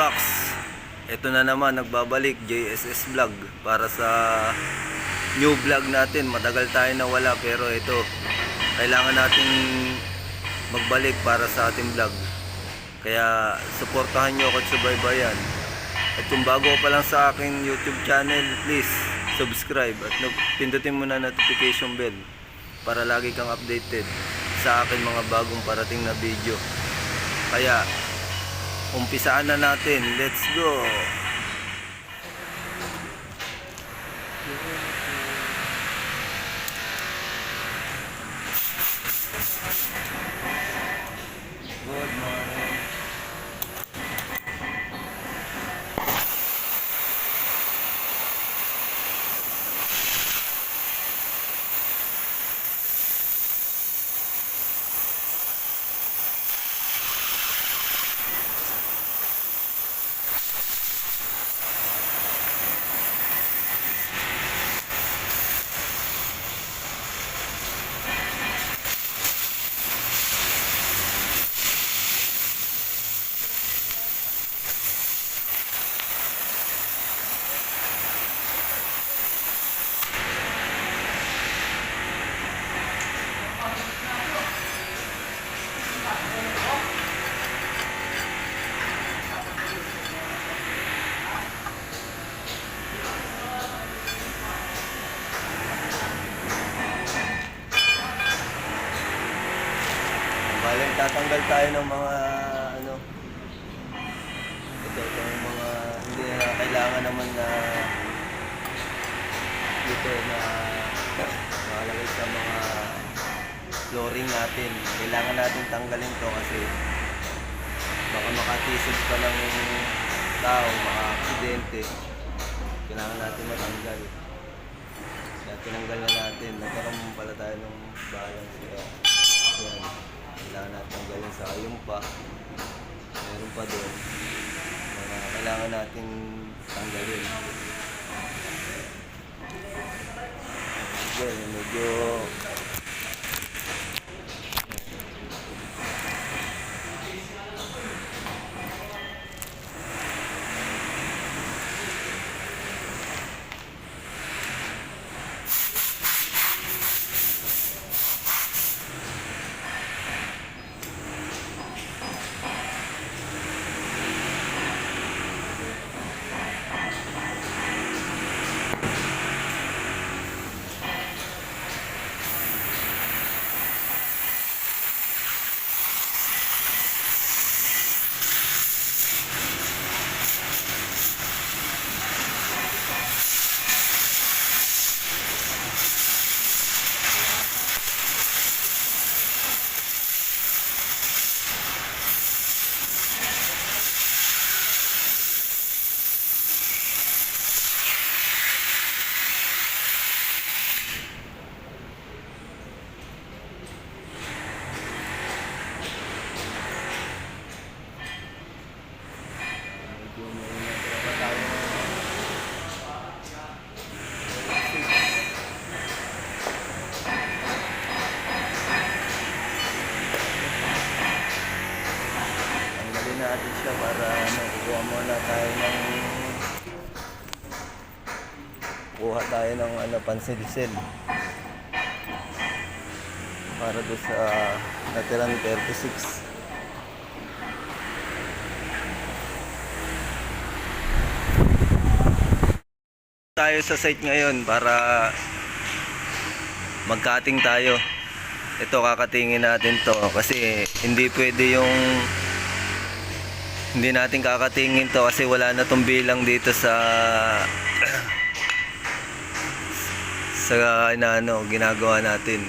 Kapax, ito na naman, nagbabalik JSS Vlog para sa new vlog natin. Matagal tayo nawala pero ito, kailangan nating magbalik para sa ating vlog. Kaya suportahan nyo ako at subaybayan. At kung bago pa lang sa aking YouTube channel, please subscribe at pindutin mo na notification bell para lagi kang updated sa akin mga bagong parating na video. Kaya umpisaan na natin. Let's go! Good morning. Bale, tatanggal tayo ng mga itong mga hindi na kailangan naman na dito na nakalagay sa mga flooring natin. Kailangan natin tanggalin to kasi baka makatisod pa ng tao, maka-aksidente. Kailangan natin matanggal. Kaya tinanggal na natin. Nagkaroon pala tayo ng balance. Yan. Kailangan natin tanggalin sa yung pa. Meron pa doon. Kailangan natin tanggalin. Yan, medyo natin siya para kuha tayo ng pansilsil para doon sa natirang 36. Tayo sa site ngayon para magkating tayo. Ito, kakatingin natin to kasi hindi pwede hindi natin kakatingin to kasi wala na tong bilang dito sa ginagawa natin.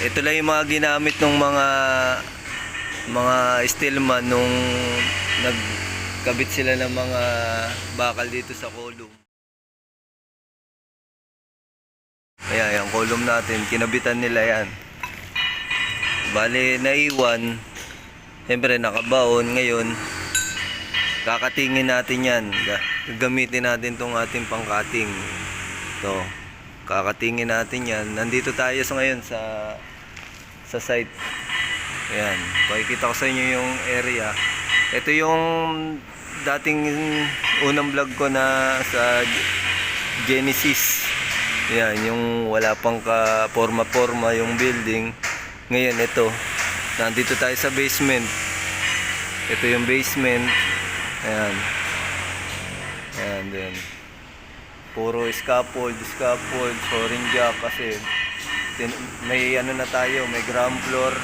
Ito lang yung mga ginamit ng mga steelman nung nagkabit sila ng mga bakal dito sa column. Ayan, yung column natin, kinabitan nila yan. Bale, naiwan. Siyempre nakabaon. Ngayon kakatingin natin yan. Gagamitin natin tong ating pangkating. So kakatingin natin yan. Nandito tayo ngayon sa site. Ayan, pakikita ko sa inyo yung area. Ito yung dating unang vlog ko na sa Genesis. Yan, yung wala pang ka forma-forma yung building. Ngayon ito, nandito tayo sa basement. Ito yung basement. Ayan. Ayan din. Puro scaffold, soaring jack kasi may ano na tayo, may ground floor.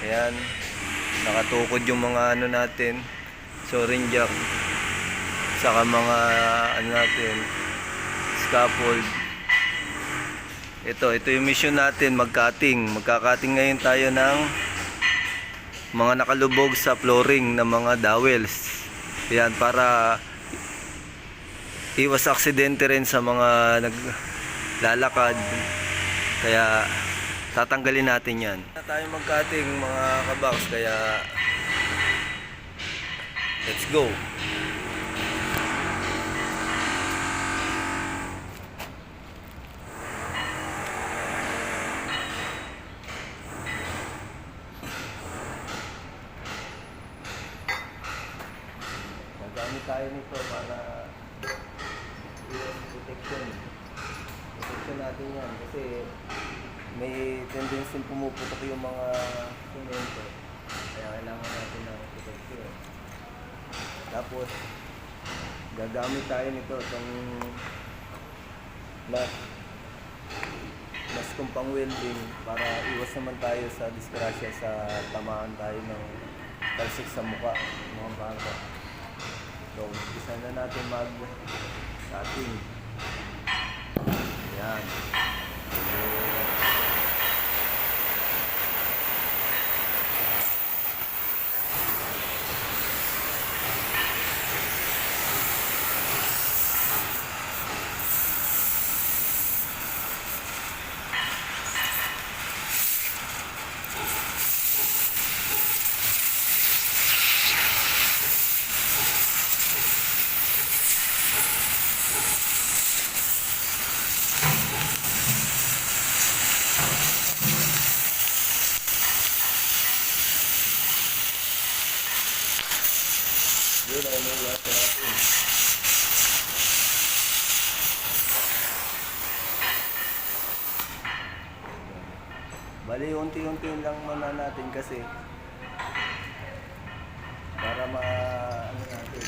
Ayan. Nakatukod yung mga ano natin, soaring jack. Saka mga ano natin, scaffold. Ito yung mission natin, magka-cutting ngayon tayo ng mga nakalubog sa flooring na mga dowels. Yan, para iwas aksidente rin sa mga naglalakad. Kaya tatanggalin natin yan. Na tayo mag-cutting mga kabox, kaya let's go. Gamit tayo nito para protection natin yan, kasi may tendency pumuputok yung mga semento, kaya kailangan natin ng protection. Tapos gagamit tayo nito itong mas kung pang welding, para iwas naman tayo sa disgrasya sa tamaan tayo ng talsik sa mukha, mga bangka. So, isa na natin mag-cutting. Ayan. Yun ay may lasa natin. Bali, unti-unti lang muna natin kasi para ano natin.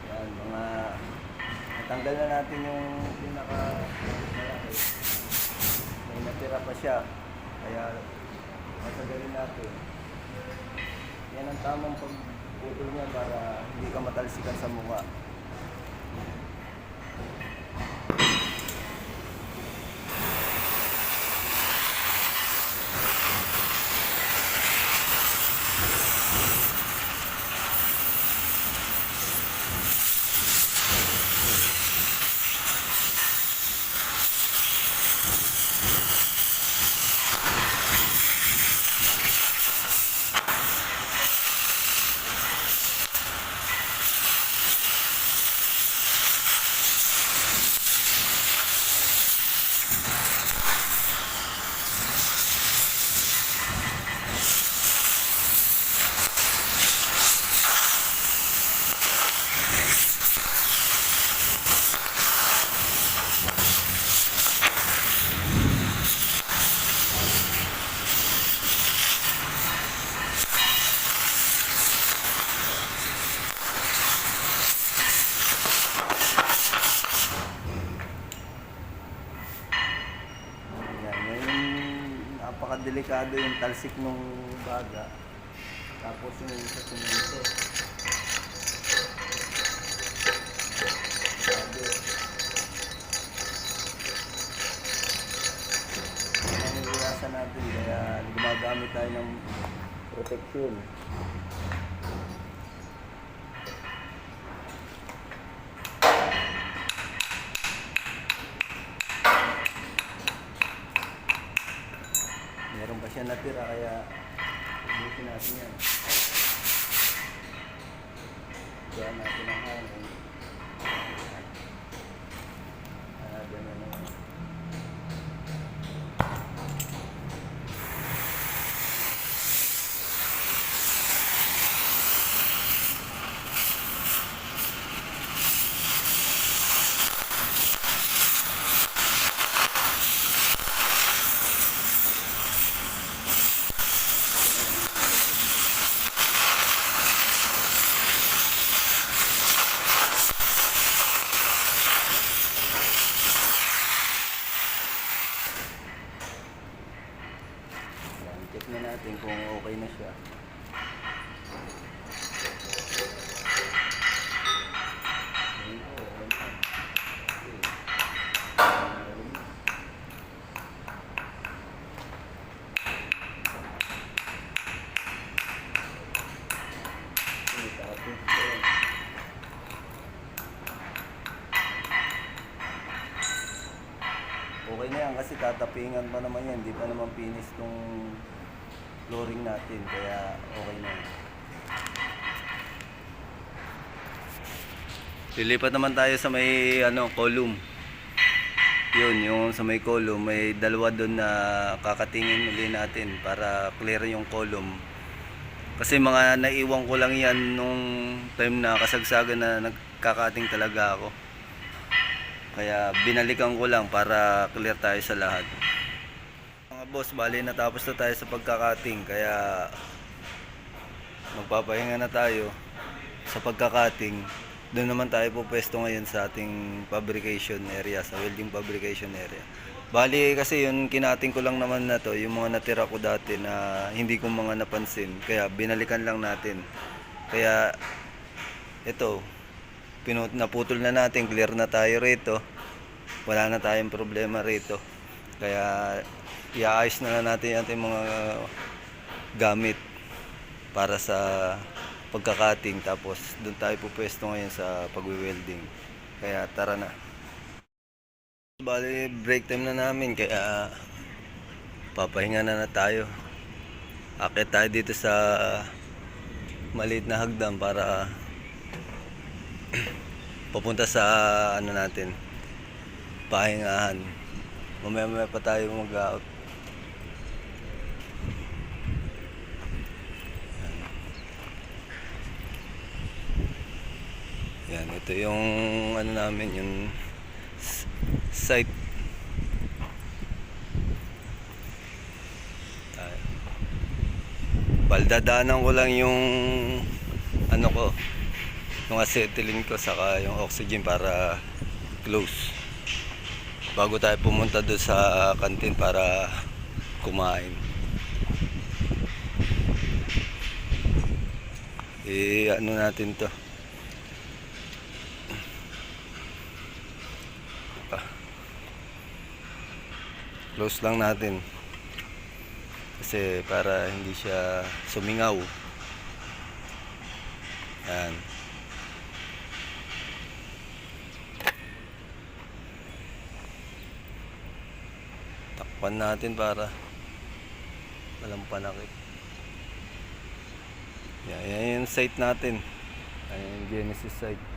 Yan, natanggal na natin yung pinaka malaki. May natira pa siya, kaya matagalin natin. Yan ang tamang pagputol niya para hindi ka matalsikan sa mukha. Napakadelikado yung talsik ng baga, tapos yung sa semento. Ang iwasan natin, kaya gumagamit tayo ng protection. Meron pa siya natira, kaya ubusin natin yan. Kaya natin ang hangin. Okay na yan kasi tatapingan pa naman yan. Hindi pa naman finish tong flooring natin. Kaya okay na yan. Lilipat naman tayo sa may column. Yun, yung sa may column, may dalawa doon na kakatingin uli natin para clear yung column. Kasi mga naiwan ko lang yan nung time na kasagsagan na nagkakating talaga ako. Kaya binalikan ko lang para clear tayo sa lahat. Mga boss, bali natapos na tayo sa pagkakating. Kaya magpapahinga na tayo sa pagkakating. Doon naman tayo po pwesto ngayon sa ating fabrication area, sa welding fabrication area. Bali kasi yun, kinating ko lang naman na to, yung mga natira ko dati na hindi ko mga napansin. Kaya binalikan lang natin. Kaya ito, naputol na natin, clear na tayo rito. Wala na tayong problema rito. Kaya iaayos na natin ating mga gamit para sa pagkakating, tapos doon tayo pupwesto ngayon sa pagwe-welding. Kaya tara na. Bali break time na namin kaya papahinga na tayo. Akit tayo dito sa maliit na hagdan para papunta sa natin, pahingahan. Mamaya pa tayo mag-out. Yan, ito yung namin, yung site. Baldadaanan ko lang yung yung acetylene ko saka yung oxygen para close bago tayo pumunta doon sa kantin para kumain. Natin to. Close lang natin kasi para hindi siya sumingaw. Yan. Takpan natin para walang panakit. Yan yung site natin. Yan yung Genesis site.